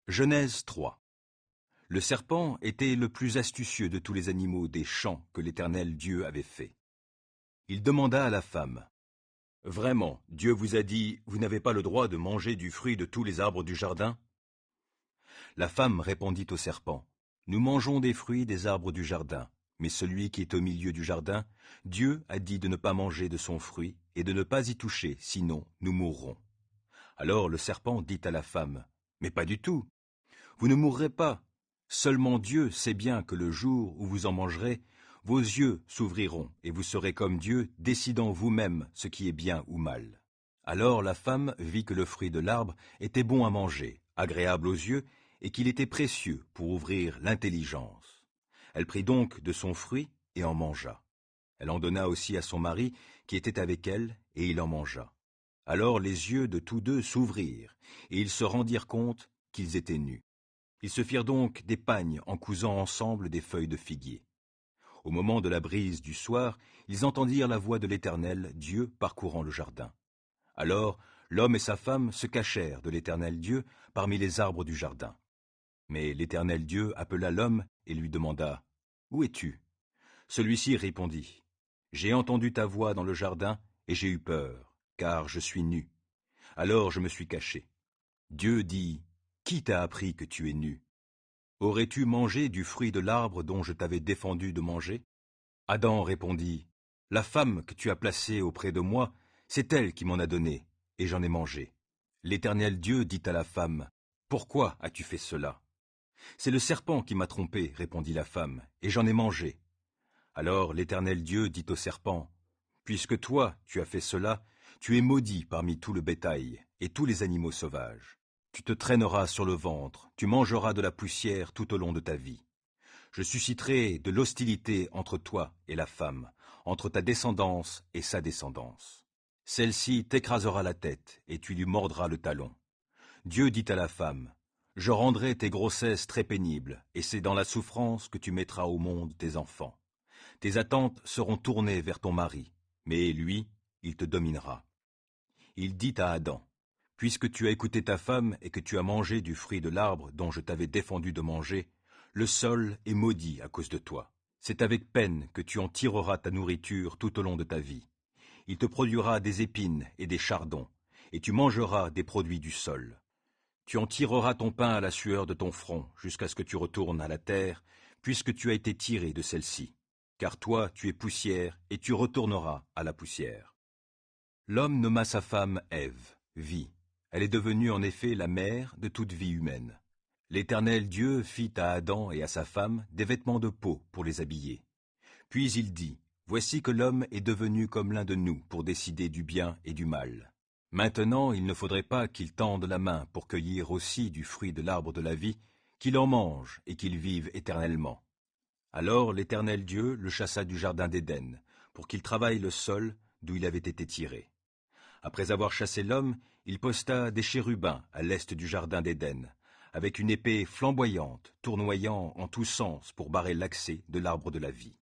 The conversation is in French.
Genèse 3. Le serpent était le plus astucieux de tous les animaux des champs que l'Éternel Dieu avait fait. Il demanda à la femme, « Vraiment, Dieu vous a dit, vous n'avez pas le droit de manger du fruit de tous les arbres du jardin ?» La femme répondit au serpent, « Nous mangeons des fruits des arbres du jardin, mais celui qui est au milieu du jardin, Dieu a dit de ne pas manger de son fruit et de ne pas y toucher, sinon nous mourrons. » Alors le serpent dit à la femme, « Mais pas du tout. Vous ne mourrez pas. Seulement Dieu sait bien que le jour où vous en mangerez, vos yeux s'ouvriront et vous serez comme Dieu, décidant vous-même ce qui est bien ou mal. » Alors la femme vit que le fruit de l'arbre était bon à manger, agréable aux yeux, et qu'il était précieux pour ouvrir l'intelligence. Elle prit donc de son fruit et en mangea. Elle en donna aussi à son mari qui était avec elle, et il en mangea. Alors les yeux de tous deux s'ouvrirent, et ils se rendirent compte qu'ils étaient nus. Ils se firent donc des pagnes en cousant ensemble des feuilles de figuier. Au moment de la brise du soir, ils entendirent la voix de l'Éternel Dieu parcourant le jardin. Alors l'homme et sa femme se cachèrent de l'Éternel Dieu parmi les arbres du jardin. Mais l'Éternel Dieu appela l'homme et lui demanda, « Où es-tu » Celui-ci répondit, « J'ai entendu ta voix dans le jardin et j'ai eu peur, car je suis nu. Alors je me suis caché. » Dieu dit, « Qui t'a appris que tu es nu ? Aurais-tu mangé du fruit de l'arbre dont je t'avais défendu de manger ?» Adam répondit, « La femme que tu as placée auprès de moi, c'est elle qui m'en a donné, et j'en ai mangé. » L'Éternel Dieu dit à la femme, « Pourquoi as-tu fait cela ?» « C'est le serpent qui m'a trompé, répondit la femme, et j'en ai mangé. » Alors l'Éternel Dieu dit au serpent, « Puisque toi tu as fait cela, tu es maudit parmi tout le bétail et tous les animaux sauvages. Tu te traîneras sur le ventre, tu mangeras de la poussière tout au long de ta vie. Je susciterai de l'hostilité entre toi et la femme, entre ta descendance et sa descendance. Celle-ci t'écrasera la tête et tu lui mordras le talon. » Dieu dit à la femme, « Je rendrai tes grossesses très pénibles, et c'est dans la souffrance que tu mettras au monde tes enfants. Tes attentes seront tournées vers ton mari, mais lui, il te dominera. » Il dit à Adam, « Puisque tu as écouté ta femme et que tu as mangé du fruit de l'arbre dont je t'avais défendu de manger, le sol est maudit à cause de toi. C'est avec peine que tu en tireras ta nourriture tout au long de ta vie. Il te produira des épines et des chardons, et tu mangeras des produits du sol. Tu en tireras ton pain à la sueur de ton front, jusqu'à ce que tu retournes à la terre, puisque tu as été tiré de celle-ci. Car toi, tu es poussière, et tu retourneras à la poussière. » L'homme nomma sa femme Ève, vie. Elle est devenue en effet la mère de toute vie humaine. L'Éternel Dieu fit à Adam et à sa femme des vêtements de peau pour les habiller. Puis il dit, « Voici que l'homme est devenu comme l'un de nous pour décider du bien et du mal. Maintenant, il ne faudrait pas qu'il tende la main pour cueillir aussi du fruit de l'arbre de la vie, qu'il en mange et qu'il vive éternellement. » Alors l'Éternel Dieu le chassa du jardin d'Éden, pour qu'il travaille le sol d'où il avait été tiré. Après avoir chassé l'homme, il posta des chérubins à l'est du jardin d'Éden, avec une épée flamboyante, tournoyant en tous sens pour barrer l'accès de l'arbre de la vie.